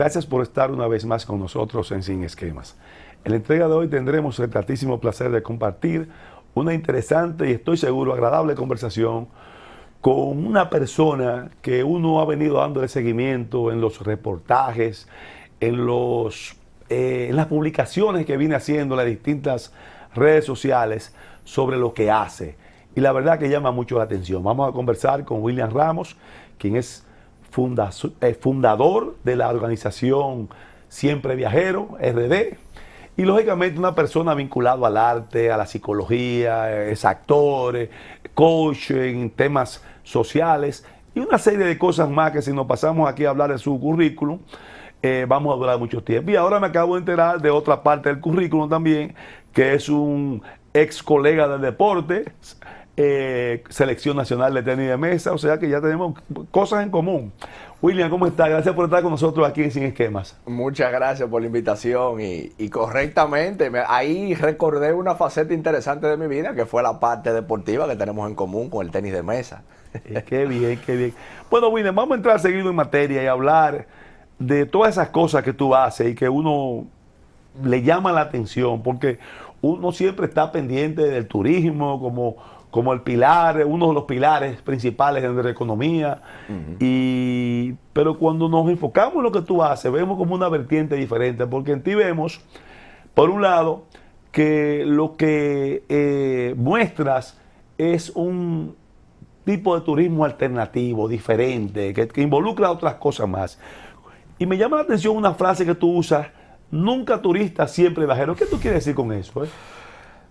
Gracias por estar una vez más con nosotros en Sin Esquemas. En la entrega de hoy tendremos el gratísimo placer de compartir una interesante y estoy seguro agradable conversación con una persona que uno ha venido dándole seguimiento en los reportajes, en las publicaciones que viene haciendo en las distintas redes sociales sobre lo que hace. Y la verdad que llama mucho la atención. Vamos a conversar con William Ramos, quien es fundador de la organización Siempre Viajero, RD, y lógicamente una persona vinculada al arte, a la psicología, es actor, coach en temas sociales y una serie de cosas más que si nos pasamos aquí a hablar de su currículum, vamos a durar mucho tiempo. Y ahora me acabo de enterar de otra parte del currículum también, que es un ex colega del deporte, selección nacional de tenis de mesa, o sea que ya tenemos cosas en común. William, ¿cómo estás? Gracias por estar con nosotros aquí en Sin Esquemas. Muchas gracias por la invitación y correctamente, ahí recordé una faceta interesante de mi vida que fue la parte deportiva que tenemos en común con el tenis de mesa. Qué bien, qué bien. Bueno, William, vamos a entrar seguido en materia y hablar de todas esas cosas que tú haces y que uno le llama la atención, porque uno siempre está pendiente del turismo como el pilar, uno de los pilares principales de nuestra economía. Pero cuando nos enfocamos en lo que tú haces, vemos como una vertiente diferente, porque en ti vemos, por un lado, que lo que muestras es un tipo de turismo alternativo, diferente, que involucra otras cosas más. Y me llama la atención una frase que tú usas: nunca turista, siempre viajero. ¿Qué tú quieres decir con eso?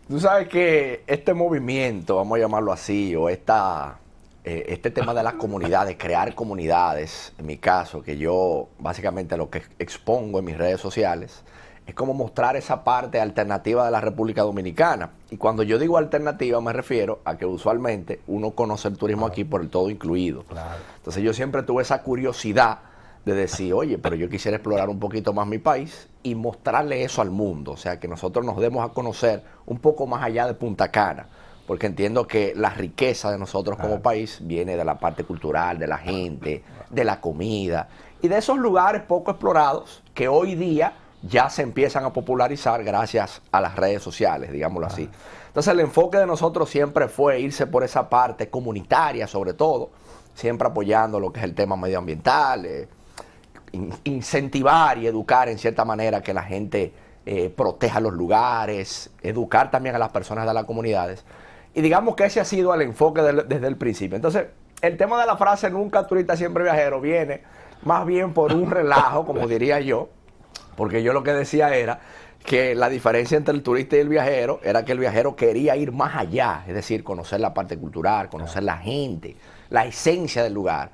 Tú sabes que este movimiento, vamos a llamarlo así, o este tema de las comunidades, crear comunidades, en mi caso, que yo básicamente lo que expongo en mis redes sociales, es como mostrar esa parte alternativa de la República Dominicana. Y cuando yo digo alternativa me refiero a que usualmente uno conoce el turismo aquí por el todo incluido. Entonces yo siempre tuve esa curiosidad de decir, oye, pero yo quisiera explorar un poquito más mi país y mostrarle eso al mundo, o sea, que nosotros nos demos a conocer un poco más allá de Punta Cana, porque entiendo que la riqueza de nosotros como país viene de la parte cultural, de la gente, de la comida y de esos lugares poco explorados que hoy día ya se empiezan a popularizar gracias a las redes sociales, digámoslo así. Entonces el enfoque de nosotros siempre fue irse por esa parte comunitaria, sobre todo, siempre apoyando lo que es el tema medioambiental, incentivar y educar en cierta manera que la gente proteja los lugares, educar también a las personas de las comunidades. Y digamos que ese ha sido el enfoque desde el principio. Entonces, el tema de la frase nunca turista, siempre viajero viene más bien por un relajo, como diría yo, porque yo lo que decía era que la diferencia entre el turista y el viajero era que el viajero quería ir más allá, es decir, conocer la parte cultural, conocer la gente, la esencia del lugar.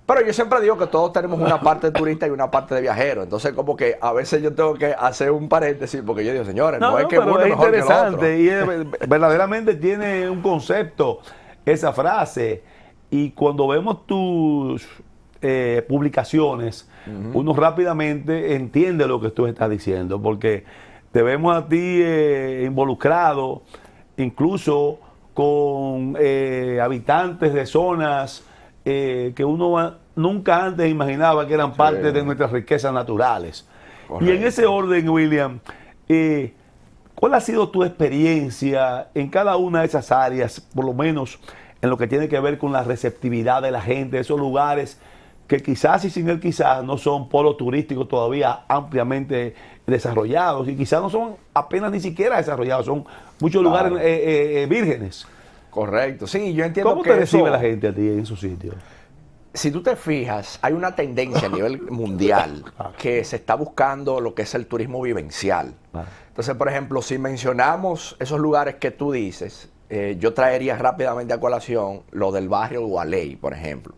Pero yo siempre digo que todos tenemos una parte de turista y una parte de viajero. Entonces, como que a veces yo tengo que hacer un paréntesis, porque yo digo, señores, no es que uno es mejor que el otro. Y verdaderamente tiene un concepto esa frase. Y cuando vemos tus publicaciones, uno rápidamente entiende lo que tú estás diciendo, porque te vemos a ti involucrado incluso con habitantes de zonas que uno nunca antes imaginaba que eran parte de nuestras riquezas naturales. Correcto. Y en ese orden, William, ¿cuál ha sido tu experiencia en cada una de esas áreas, por lo menos en lo que tiene que ver con la receptividad de la gente, esos lugares que quizás y sin el quizás no son polos turísticos todavía ampliamente desarrollados y quizás no son apenas ni siquiera desarrollados, son muchos lugares vírgenes? Correcto, sí, yo entiendo. ¿Cómo te recibe la gente a ti en esos sitios? Si tú te fijas, hay una tendencia a nivel mundial que se está buscando lo que es el turismo vivencial. Entonces, por ejemplo, si mencionamos esos lugares que tú dices, yo traería rápidamente a colación lo del barrio Gualey, por ejemplo.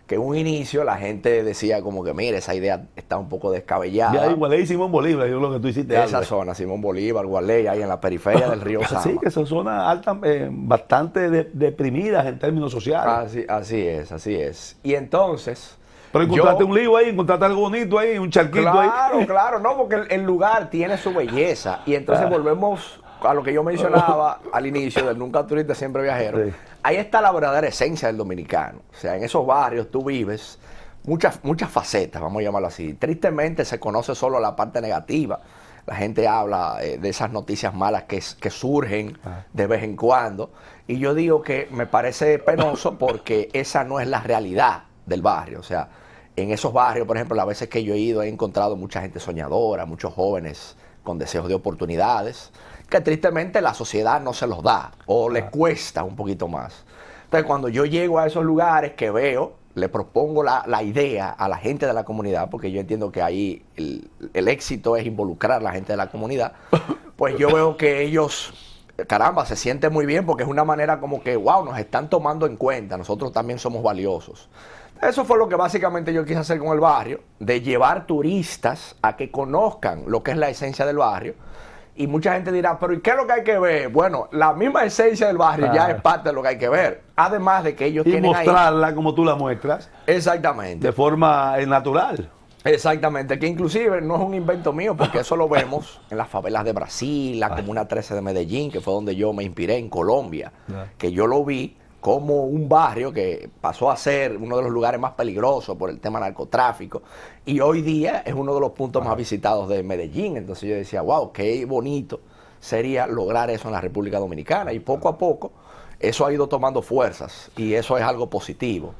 Que en un inicio la gente decía como que, mire, esa idea está un poco descabellada. Ya hay Gualey y Simón Bolívar, yo lo que tú hiciste. Esa zona, Simón Bolívar, Gualey, ahí en la periferia del río Sama. Sí, que son zonas altas, bastante deprimidas en términos sociales. Así es. Y entonces... Pero encontraste un lío ahí, encontraste algo bonito ahí, un charquito ahí. Claro, no, porque el lugar tiene su belleza. Y entonces volvemos a lo que yo mencionaba al inicio del nunca turista, siempre viajero. Sí. Ahí está la verdadera esencia del dominicano. O sea, en esos barrios tú vives muchas facetas, vamos a llamarlo así. Tristemente se conoce solo la parte negativa. La gente habla de esas noticias malas que surgen de vez en cuando. Y yo digo que me parece penoso porque esa no es la realidad del barrio. O sea, en esos barrios, por ejemplo, las veces que yo he ido, he encontrado mucha gente soñadora, muchos jóvenes con deseos de oportunidades, que tristemente la sociedad no se los da o le cuesta un poquito más. Entonces, cuando yo llego a esos lugares que veo, le propongo la idea a la gente de la comunidad, porque yo entiendo que ahí el éxito es involucrar a la gente de la comunidad, pues yo veo que ellos, caramba, se sienten muy bien porque es una manera como que, wow, nos están tomando en cuenta, nosotros también somos valiosos. Eso fue lo que básicamente yo quise hacer con el barrio, de llevar turistas a que conozcan lo que es la esencia del barrio. Y mucha gente dirá, pero ¿y qué es lo que hay que ver? Bueno, la misma esencia del barrio ya es parte de lo que hay que ver. Además de que ellos tienen ahí... Y mostrarla como tú la muestras. Exactamente. De forma natural. Exactamente, que inclusive no es un invento mío, porque eso lo vemos en las favelas de Brasil, la Comuna 13 de Medellín, que fue donde yo me inspiré, en Colombia, que yo lo vi como un barrio que pasó a ser uno de los lugares más peligrosos por el tema narcotráfico, y hoy día es uno de los puntos más visitados de Medellín. Entonces yo decía, wow, qué bonito sería lograr eso en la República Dominicana, y poco a poco eso ha ido tomando fuerzas, y eso es algo positivo.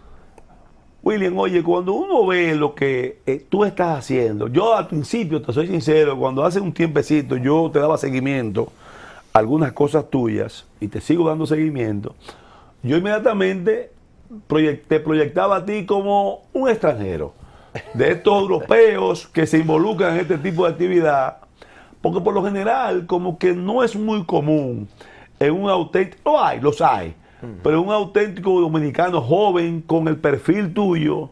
William, oye, cuando uno ve lo que tú estás haciendo, yo al principio, te soy sincero, cuando hace un tiempecito yo te daba seguimiento a algunas cosas tuyas, y te sigo dando seguimiento, yo inmediatamente te proyectaba a ti como un extranjero, de estos europeos que se involucran en este tipo de actividad, porque por lo general como que no es muy común en un auténtico, los hay, pero un auténtico dominicano joven con el perfil tuyo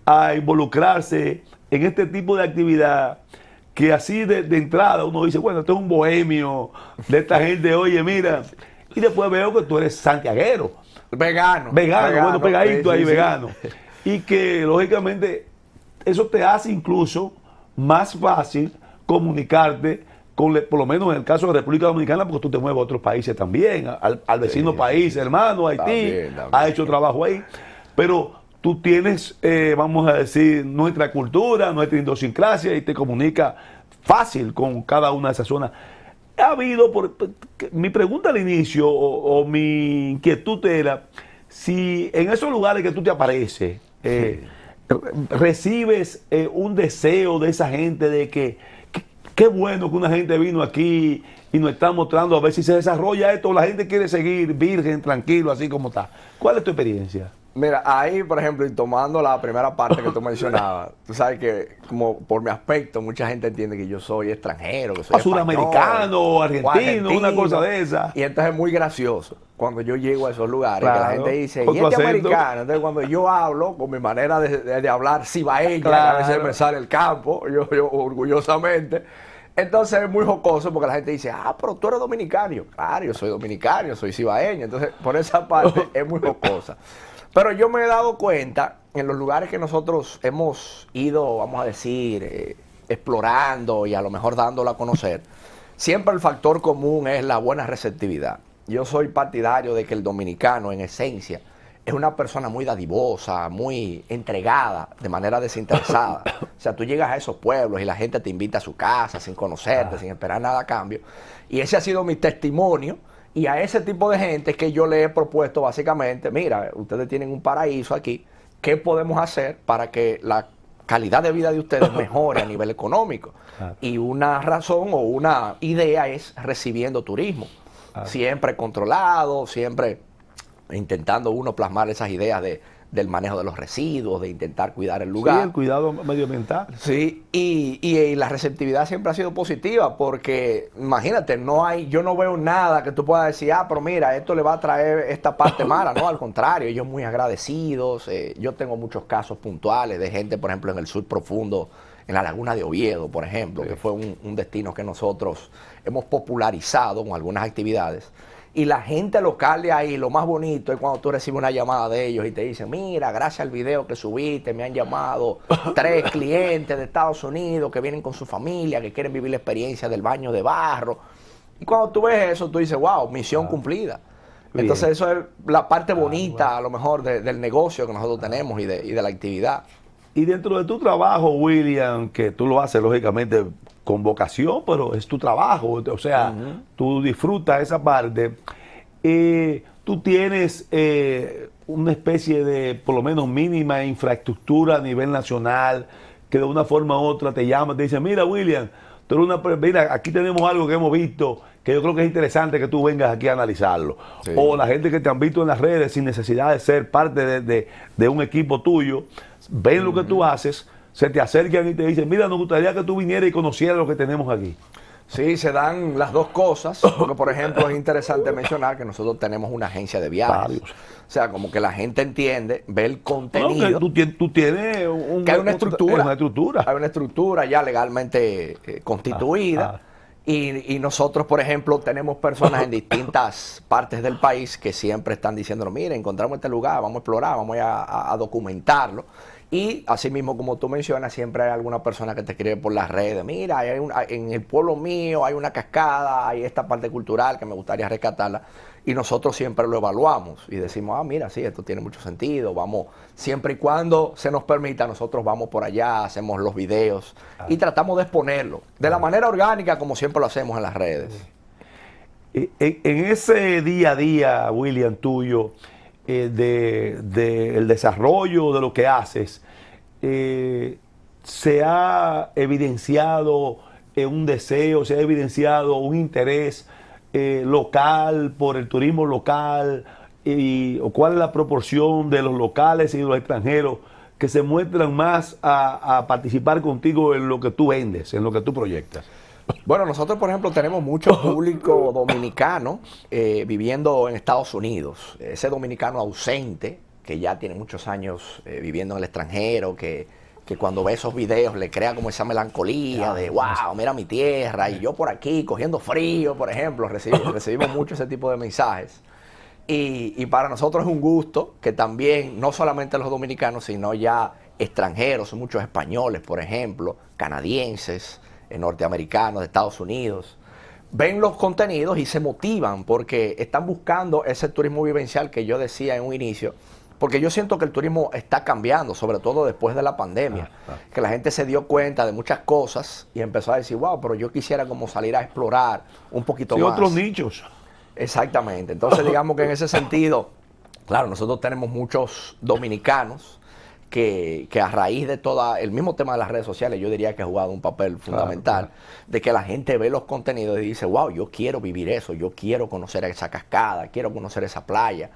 a involucrarse en este tipo de actividad, que así de entrada uno dice, bueno, este es un bohemio de esta gente, oye, mira, y después veo que tú eres santiaguero. Vegano, bueno, pegadito ahí, sí. vegano. Y que lógicamente eso te hace incluso más fácil comunicarte con, por lo menos en el caso de la República Dominicana, porque tú te mueves a otros países también, al vecino país, hermano, Haití, también. Has hecho trabajo ahí. Pero tú tienes, vamos a decir, nuestra cultura, nuestra idiosincrasia, y te comunica fácil con cada una de esas zonas. Ha habido, mi pregunta al inicio o mi inquietud era si en esos lugares que tú te apareces recibes un deseo de esa gente de que qué bueno que una gente vino aquí y nos está mostrando a ver si se desarrolla esto, la gente quiere seguir virgen, tranquilo, así como está. ¿Cuál es tu experiencia? Mira, ahí, por ejemplo, y tomando la primera parte que tú mencionabas, tú sabes que, como por mi aspecto, mucha gente entiende que yo soy extranjero, que soy suramericano, argentino, una cosa de esa. Y entonces es muy gracioso cuando yo llego a esos lugares, claro, que la gente dice, ¿y este americano? Entonces cuando yo hablo, con mi manera de hablar cibaeña, claro, a veces me sale el campo, yo orgullosamente, entonces es muy jocoso porque la gente dice, pero tú eres dominicano. Claro, yo soy dominicano, soy cibaeño. Entonces, por esa parte es muy jocosa. Pero yo me he dado cuenta, en los lugares que nosotros hemos ido, vamos a decir, explorando y a lo mejor dándolo a conocer, siempre el factor común es la buena receptividad. Yo soy partidario de que el dominicano, en esencia, es una persona muy dadivosa, muy entregada, de manera desinteresada. O sea, tú llegas a esos pueblos y la gente te invita a su casa sin conocerte, sin esperar nada a cambio. Y ese ha sido mi testimonio. Y a ese tipo de gente es que yo le he propuesto básicamente, mira, ustedes tienen un paraíso aquí, ¿qué podemos hacer para que la calidad de vida de ustedes mejore a nivel económico? Y una razón o una idea es recibiendo turismo. Siempre controlado, siempre intentando uno plasmar esas ideas del manejo de los residuos, de intentar cuidar el lugar. Sí, el cuidado medioambiental. Sí, y la receptividad siempre ha sido positiva porque, imagínate, yo no veo nada que tú puedas decir, pero mira, esto le va a traer esta parte mala. No, al contrario, ellos muy agradecidos. Yo tengo muchos casos puntuales de gente, por ejemplo, en el sur profundo, en la laguna de Oviedo, por ejemplo, que fue un destino que nosotros hemos popularizado con algunas actividades. Y la gente local de ahí, lo más bonito es cuando tú recibes una llamada de ellos y te dicen, mira, gracias al video que subiste, me han llamado 3 clientes de Estados Unidos que vienen con su familia, que quieren vivir la experiencia del baño de barro. Y cuando tú ves eso, tú dices, wow, misión cumplida. Entonces eso es la parte bonita, a lo mejor, del negocio que nosotros tenemos y de la actividad. Y dentro de tu trabajo, William, que tú lo haces lógicamente con vocación, pero es tu trabajo, o sea, tú disfrutas esa parte, tú tienes una especie de, por lo menos mínima infraestructura a nivel nacional, que de una forma u otra te llama, te dice, mira, William, tú eres mira, aquí tenemos algo que hemos visto, que yo creo que es interesante que tú vengas aquí a analizarlo. Sí. O la gente que te han visto en las redes sin necesidad de ser parte de un equipo tuyo, ven lo que tú haces, se te acercan y te dicen, mira, nos gustaría que tú vinieras y conocieras lo que tenemos aquí. Sí, se dan las dos cosas, porque por ejemplo es interesante mencionar que nosotros tenemos una agencia de viajes. Varios. O sea, como que la gente entiende, ve el No, contenido. que tú tienes Que hay una estructura. Una estructura. Hay una estructura ya legalmente constituida. Y nosotros, por ejemplo, tenemos personas en distintas partes del país que siempre están diciéndonos, mire, encontramos este lugar, vamos a explorar, vamos a documentarlo. Y así mismo, como tú mencionas, siempre hay alguna persona que te escribe por las redes, mira, en el pueblo mío hay una cascada, hay esta parte cultural que me gustaría rescatarla. Y nosotros siempre lo evaluamos y decimos, mira, sí, esto tiene mucho sentido, vamos, siempre y cuando se nos permita, nosotros vamos por allá, hacemos los videos y tratamos de exponerlo de la manera orgánica como siempre lo hacemos en las redes. En ese día a día, William, tuyo, el desarrollo de lo que haces, se ha evidenciado un deseo, se ha evidenciado un interés local por el turismo local, o cuál es la proporción de los locales y de los extranjeros que se muestran más a participar contigo en lo que tú vendes, en lo que tú proyectas. Bueno, nosotros, por ejemplo, tenemos mucho público dominicano viviendo en Estados Unidos. Ese dominicano ausente, que ya tiene muchos años viviendo en el extranjero, que cuando ve esos videos le crea como esa melancolía de, wow, mira mi tierra, y yo por aquí cogiendo frío, por ejemplo. Recibimos mucho ese tipo de mensajes. Y para nosotros es un gusto que también, no solamente los dominicanos, sino ya extranjeros, muchos españoles, por ejemplo, canadienses, norteamericanos, de Estados Unidos, ven los contenidos y se motivan porque están buscando ese turismo vivencial que yo decía en un inicio, porque yo siento que el turismo está cambiando, sobre todo después de la pandemia, que la gente se dio cuenta de muchas cosas y empezó a decir, wow, pero yo quisiera como salir a explorar un poquito más. Otros nichos. Exactamente, entonces digamos que en ese sentido, claro, nosotros tenemos muchos dominicanos que a raíz de todo el mismo tema de las redes sociales, yo diría que ha jugado un papel fundamental, de que la gente ve los contenidos y dice, wow, yo quiero vivir eso, yo quiero conocer esa cascada, quiero conocer esa playa.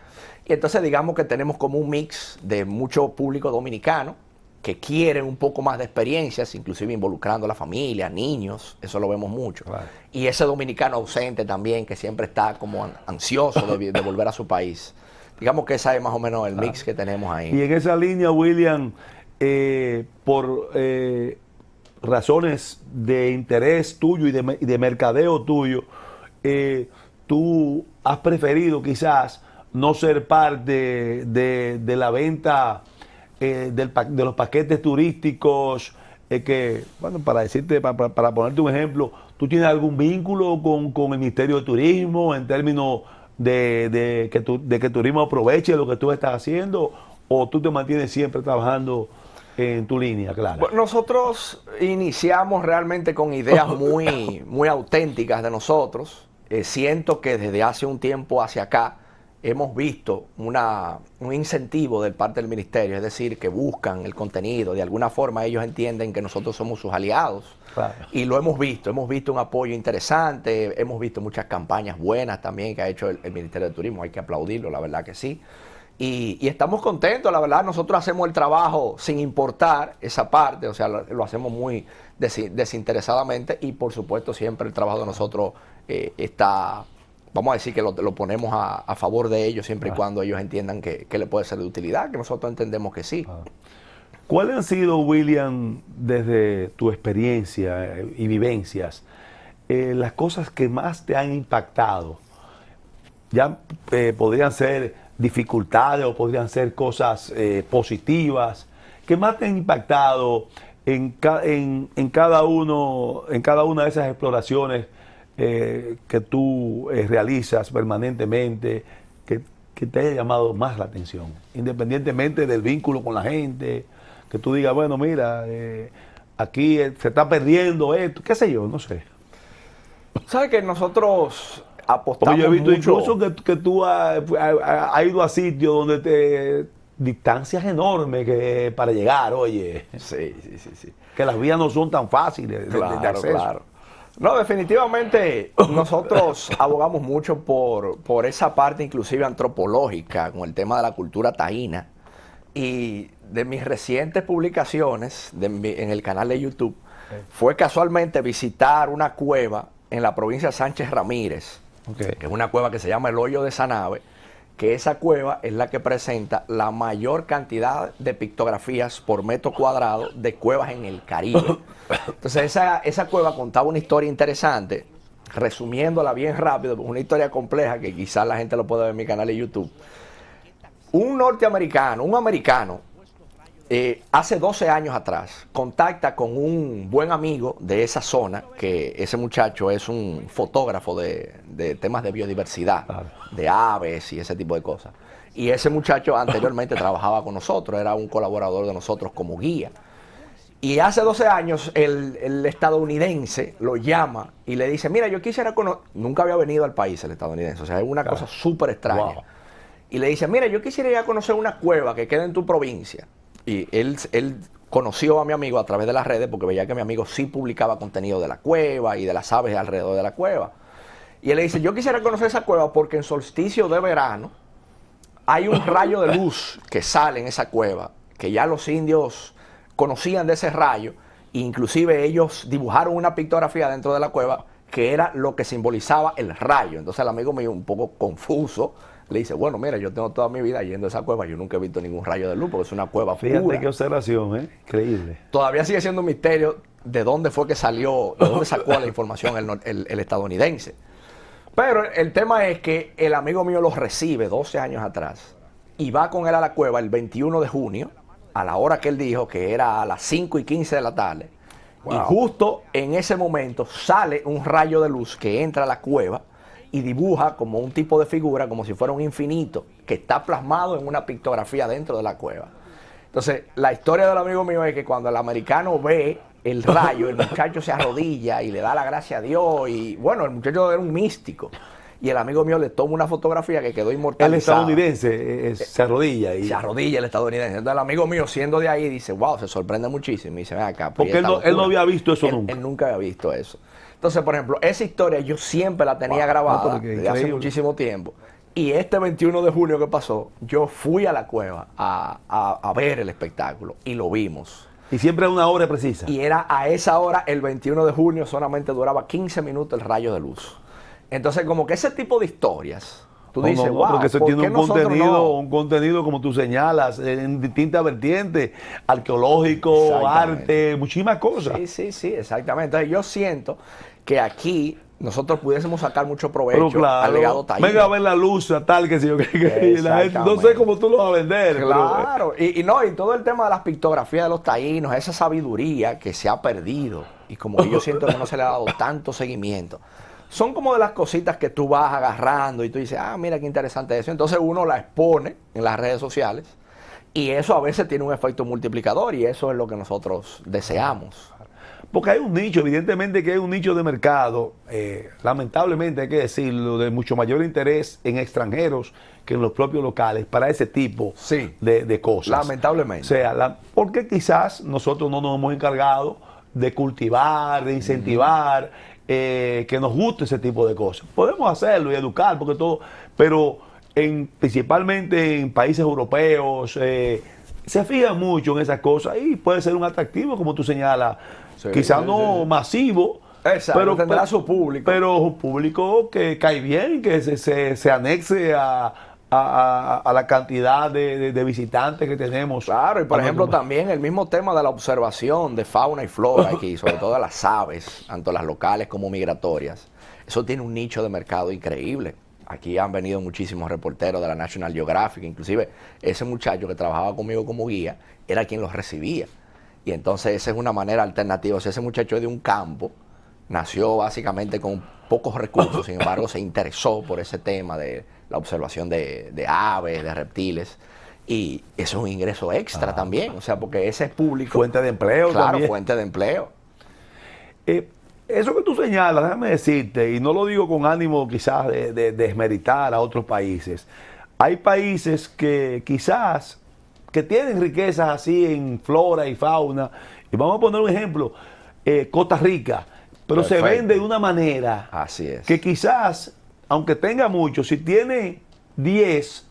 Y entonces digamos que tenemos como un mix de mucho público dominicano que quieren un poco más de experiencias, inclusive involucrando a la familia, niños, eso lo vemos mucho. Claro. Y ese dominicano ausente también, que siempre está como ansioso de volver a su país. Digamos que ese es más o menos el mix que tenemos ahí. Y en esa línea, William, por razones de interés tuyo y de mercadeo tuyo, tú has preferido quizás no ser parte de la venta de los paquetes turísticos, que, bueno, para decirte, para ponerte un ejemplo, ¿tú tienes algún vínculo con el Ministerio de Turismo en términos de que turismo aproveche lo que tú estás haciendo, o tú te mantienes siempre trabajando en tu línea, claro? Bueno, nosotros iniciamos realmente con ideas muy auténticas de nosotros. Siento que desde hace un tiempo hacia acá hemos visto un incentivo del parte del ministerio, es decir, que buscan el contenido, de alguna forma ellos entienden que nosotros somos sus aliados. Claro. Y lo hemos visto un apoyo interesante, hemos visto muchas campañas buenas también que ha hecho el Ministerio de Turismo, hay que aplaudirlo, la verdad que sí. Y estamos contentos, la verdad, nosotros hacemos el trabajo sin importar esa parte, o sea, lo hacemos muy desinteresadamente y por supuesto siempre el trabajo de nosotros está, vamos a decir que lo ponemos a favor de ellos siempre y cuando ellos entiendan que le puede ser de utilidad, que nosotros entendemos que sí. ¿Cuáles han sido, William, desde tu experiencia y vivencias, las cosas que más te han impactado? Ya podrían ser dificultades o podrían ser cosas positivas. ¿Qué más te han impactado en cada una de esas exploraciones que tú realizas permanentemente, que te haya llamado más la atención, independientemente del vínculo con la gente, que tú digas, bueno, mira, aquí se está perdiendo esto, qué sé yo, no sé. ¿Sabes que nosotros Porque apostamos yo he visto mucho? incluso que tú has ido a sitios donde distancias enormes para llegar, oye, Sí, sí, sí, sí. que las vías no son tan fáciles de Claro, acceso. claro. No, definitivamente nosotros abogamos mucho por esa parte inclusive antropológica con el tema de la cultura taína. Y de mis recientes publicaciones en el canal de YouTube fue casualmente visitar una cueva en la provincia de Sánchez Ramírez, Okay. que es una cueva que se llama el Hoyo de Sanave, que esa cueva es la que presenta la mayor cantidad de pictografías por metro cuadrado de cuevas en el Caribe. Entonces esa cueva contaba una historia interesante, resumiéndola bien rápido, una historia compleja que quizás la gente lo puede ver en mi canal de YouTube. Un norteamericano, un americano, hace 12 años atrás, contacta con un buen amigo de esa zona, que ese muchacho es un fotógrafo de temas de biodiversidad, Claro. de aves y ese tipo de cosas. Y ese muchacho anteriormente trabajaba con nosotros, era un colaborador de nosotros como guía. Y hace 12 años el estadounidense lo llama y le dice, mira, yo quisiera conocer, nunca había venido al país el estadounidense, o sea, es una cosa súper extraña. Wow. Y le dice, mira, yo quisiera ir a conocer una cueva que queda en tu provincia. Y él conoció a mi amigo a través de las redes porque veía que mi amigo sí publicaba contenido de la cueva y de las aves alrededor de la cueva. Y él le dice, yo quisiera conocer esa cueva porque en solsticio de verano hay un rayo de luz que sale en esa cueva, que ya los indios conocían de ese rayo, e inclusive ellos dibujaron una pictografía dentro de la cueva que era lo que simbolizaba el rayo. Entonces el amigo mío, un poco confuso, le dice, bueno, mira, yo tengo toda mi vida yendo a esa cueva, yo nunca he visto ningún rayo de luz porque es una cueva Fíjate oscura. qué observación, increíble. Todavía sigue siendo un misterio de dónde fue que salió, de dónde sacó la información el estadounidense. Pero el tema es que el amigo mío los recibe 12 años atrás y va con él a la cueva el 21 de junio, a la hora que él dijo, que era a las 5:15 de la tarde. Wow. Y justo en ese momento sale un rayo de luz que entra a la cueva y dibuja como un tipo de figura, como si fuera un infinito, que está plasmado en una pictografía dentro de la cueva. Entonces, la historia del amigo mío es que cuando el americano ve el rayo, el muchacho se arrodilla y le da la gracia a Dios. Y bueno, el muchacho era un místico. Y el amigo mío le toma una fotografía que quedó El inmortalizada. estadounidense se arrodilla y Se arrodilla el estadounidense. Entonces el amigo mío, siendo de ahí, dice, wow, se sorprende muchísimo. Y dice, ven acá. porque él no había visto eso nunca. Él nunca había visto eso. Entonces, por ejemplo, esa historia yo siempre la tenía grabada no, desde hace increíble. muchísimo tiempo. Y este 21 de junio que pasó, yo fui a la cueva a ver el espectáculo y lo vimos. Y siempre a una hora precisa. Y era a esa hora, el 21 de junio, solamente duraba 15 minutos el rayo de luz. Entonces, como que ese tipo de historias, tú dices, no, wow, porque eso ¿por tiene qué nosotros no? un contenido, como tú señalas, en distintas vertientes, arqueológico, Exactamente. arte, muchísimas cosas. Sí, sí, sí, exactamente. Entonces, yo siento que aquí nosotros pudiésemos sacar mucho Pero provecho claro, al legado taíno. venga a ver la luz, a tal, que si yo y la gente, no sé cómo tú lo vas a vender. Claro, y todo el tema de las pictografías de los taínos, esa sabiduría que se ha perdido y como que yo siento que no se le ha dado tanto seguimiento. Son como de las cositas que tú vas agarrando y tú dices, ah, mira qué interesante eso. Entonces uno la expone en las redes sociales y eso a veces tiene un efecto multiplicador y eso es lo que nosotros deseamos. Porque hay un nicho, evidentemente que hay un nicho de mercado, lamentablemente hay que decirlo, de mucho mayor interés en extranjeros que en los propios locales para ese tipo Sí. de cosas. Lamentablemente. O sea, porque quizás nosotros no nos hemos encargado de cultivar, de incentivar, que nos guste ese tipo de cosas. Podemos hacerlo y educar, porque todo, pero principalmente en países europeos se fijan mucho en esas cosas y puede ser un atractivo, como tú señalas, Sí, quizás sí, no sí. masivo, Exacto, tendrá su público. pero un público que cae bien, que se anexe a la cantidad de visitantes que tenemos. Claro, y por a ejemplo nuestro- también el mismo tema de la observación de fauna y flora aquí, sobre todo de las aves, tanto las locales como migratorias. Eso tiene un nicho de mercado increíble. Aquí han venido muchísimos reporteros de la National Geographic, inclusive ese muchacho que trabajaba conmigo como guía era quien los recibía. Y entonces esa es una manera alternativa. O sea, ese muchacho es de un campo, nació básicamente con pocos recursos, sin embargo se interesó por ese tema de la observación de aves, de reptiles. Y eso es un ingreso extra también, o sea, porque ese es público. Fuente de empleo claro, también. Fuente de empleo. Eso que tú señalas, déjame decirte, y no lo digo con ánimo quizás de desmeritar a otros países. Hay países que quizás que tienen riquezas así en flora y fauna. Y vamos a poner un ejemplo, Costa Rica, pero Perfecto. se vende de una manera Así es. que quizás, aunque tenga mucho, si tiene 10,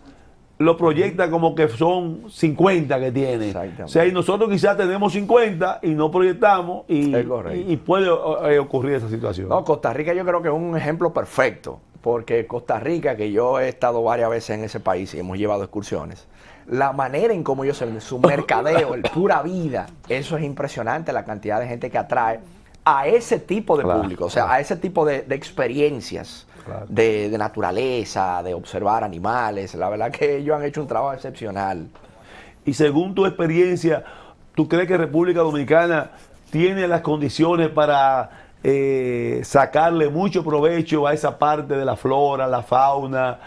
lo proyecta como que son 50 que tiene. Exactamente. O sea, y nosotros quizás tenemos 50 y no proyectamos Es correcto. y puede ocurrir esa situación. No, Costa Rica yo creo que es un ejemplo perfecto, porque Costa Rica, que yo he estado varias veces en ese país y hemos llevado excursiones, la manera en cómo ellos se ven, su mercadeo, el pura vida, eso es impresionante, la cantidad de gente que atrae a ese tipo de Claro, público, o sea, claro. a ese tipo de experiencias. Claro. De naturaleza, de observar animales. La verdad que ellos han hecho un trabajo excepcional. Y según tu experiencia, ¿tú crees que República Dominicana tiene las condiciones para sacarle mucho provecho a esa parte de la flora, la fauna,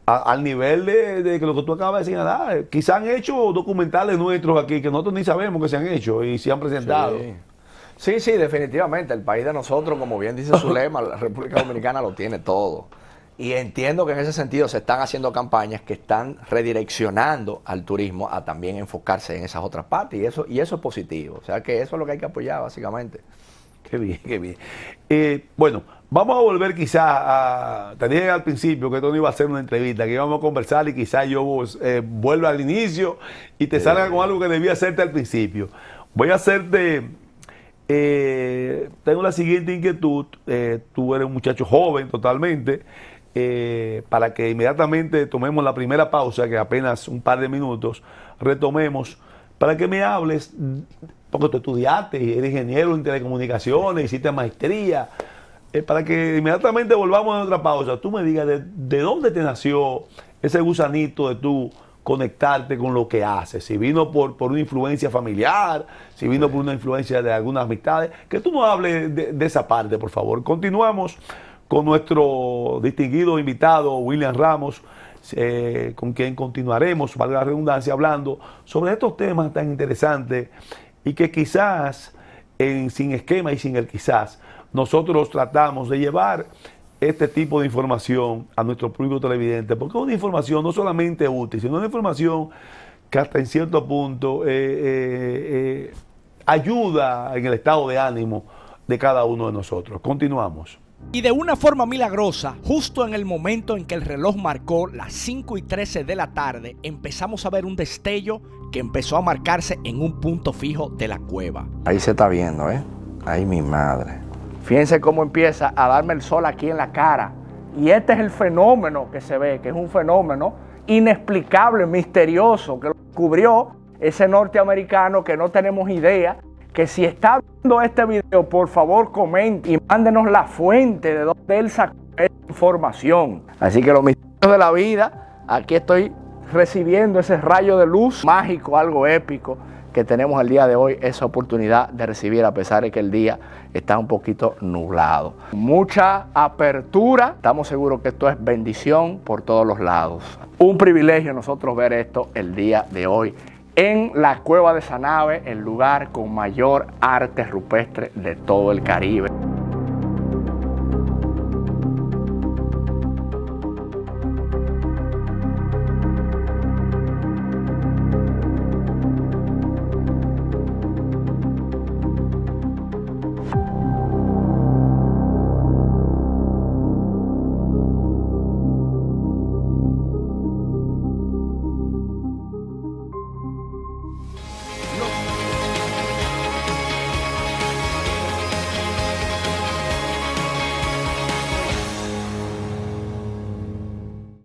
al nivel de lo que tú acabas de señalar? Quizás han hecho documentales nuestros aquí que nosotros ni sabemos que se han hecho y se han presentado. Sí, sí, definitivamente. El país de nosotros, como bien dice su lema, la República Dominicana lo tiene todo. Y entiendo que en ese sentido se están haciendo campañas que están redireccionando al turismo a también enfocarse en esas otras partes. Y eso es positivo. O sea que eso es lo que hay que apoyar, básicamente. Qué bien, qué bien. Bueno, vamos a volver quizás a... Te dije al principio que esto no iba a ser una entrevista, que íbamos a conversar y quizás yo vuelva al inicio y te salga con algo que debía hacerte al principio. Voy a hacerte... tengo la siguiente inquietud. Tú eres un muchacho joven totalmente. Para que inmediatamente tomemos la primera pausa, que apenas un par de minutos, retomemos, para que me hables, porque tú estudiaste, eres ingeniero en telecomunicaciones, hiciste maestría, para que inmediatamente volvamos a otra pausa, tú me digas de dónde te nació ese gusanito de tú conectarte con lo que haces, si vino por una influencia familiar, si vino por una influencia de algunas amistades, que tú nos hables de esa parte, por favor. Continuamos con nuestro distinguido invitado William Ramos, con quien continuaremos, valga la redundancia, hablando sobre estos temas tan interesantes y que quizás, sin esquema y sin el quizás, nosotros tratamos de llevar este tipo de información a nuestro público televidente, porque es una información no solamente útil, sino una información que hasta en cierto punto ayuda en el estado de ánimo de cada uno de nosotros. Continuamos. Y de una forma milagrosa, justo en el momento en que el reloj marcó las 5:13 de la tarde, empezamos a ver un destello que empezó a marcarse en un punto fijo de la cueva. Ahí se está viendo, ¿eh? Ahí mi madre. Fíjense cómo empieza a darme el sol aquí en la cara. Y este es el fenómeno que se ve, que es un fenómeno inexplicable, misterioso, que lo descubrió ese norteamericano que no tenemos idea. Que si está viendo este video, por favor comente y mándenos la fuente de donde él sacó esa información. Así que los misterios de la vida, aquí estoy recibiendo ese rayo de luz mágico, algo épico que tenemos el día de hoy, esa oportunidad de recibir a pesar de que el día está un poquito nublado. Mucha apertura, estamos seguros que esto es bendición por todos los lados. Un privilegio nosotros ver esto el día de hoy en la Cueva de Sanave, el lugar con mayor arte rupestre de todo el Caribe.